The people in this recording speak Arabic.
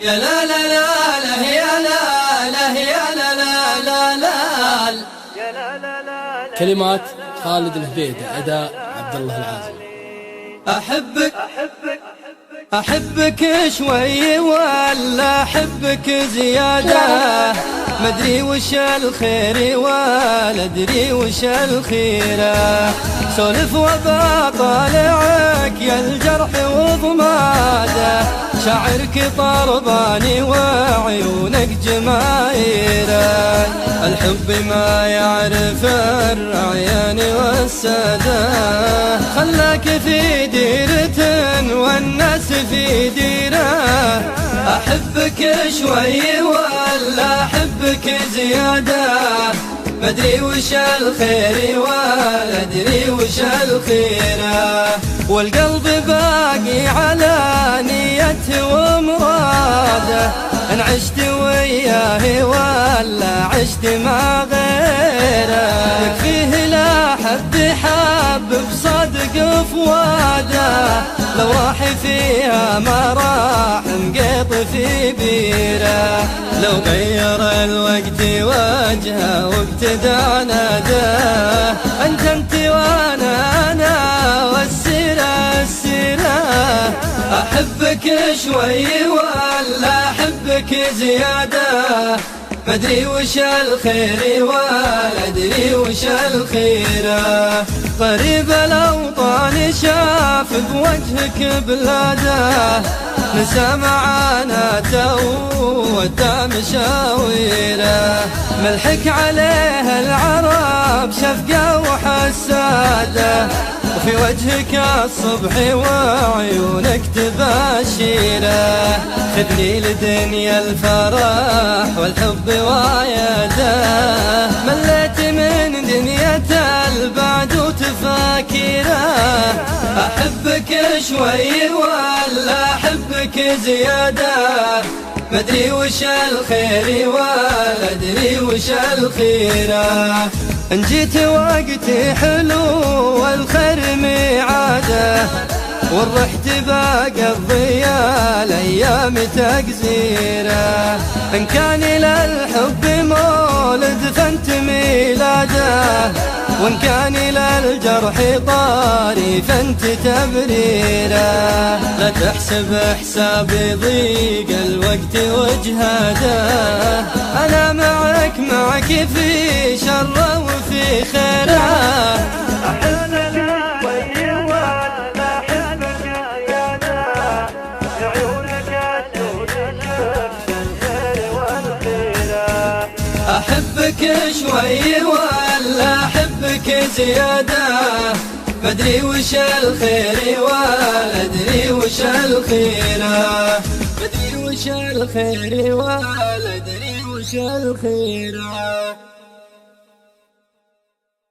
يا لا لا لا لا يا لا لا يا لا لا لا لا. كلمات خالد الهبيدة، أداء عبد الله العازمي. أحبك أحبك شوي ولا أحبك زيادة، مدري وش الخير ولا أدري وش الخيرة، سولف وبطالعك يا الجرح وضماده، شعرك طرباني وعيونك جمايره، الحب ما يعرف الرعيان والسادة، خلاك في ديرة والناس في ديره، أحبك شوي ولا أحبك زيادة، مدري وش الخير ولا أدري وش الخيرة، والقلب باقي على نيته ومراده، إن عشت وياه ولا عشت مع غيره، يكفيه لا حد حب بصدق فواده، لو راح فيها ما راح مقيط في بيره، لو غير الوقت وجهه واقتدى ناداه، انت وانا والسيره السيره، احبك شوي ولا احبك زياده، مدري وش الخير ولا ادري وش الخيره، غريب الاوطان شاف بوجهك بلاده، نسى معاناته ودى مشاويره، ملحك عليه العرب شفقه وحساده، وفي وجهك الصبح وعيونك تباشيره، خذني لدنيا الفرح والحب وعياده، مليت من دنيا البعد وتفاكيره، أحبك شوي ولا أحبك زيادة، مدري وش الخير ولا أدري وش الخيرة، إن جيت وقتي حلو والخير ميعاده، والرحت باقى الضياء الأيام تقزيره، إن كان للحب مولد فانت ميلاده، وإن كان للجرح طاري فانت تبريره، لا تحسب حسابي ضيق الوقت وجهاده، أنا معك في شر وفي خيره، أحبك شوي ولا أحبك زيادة، مدري وش الخير ولا أدري وش الخيرة، مدري وش الخير ولا أدري وش الخيرة.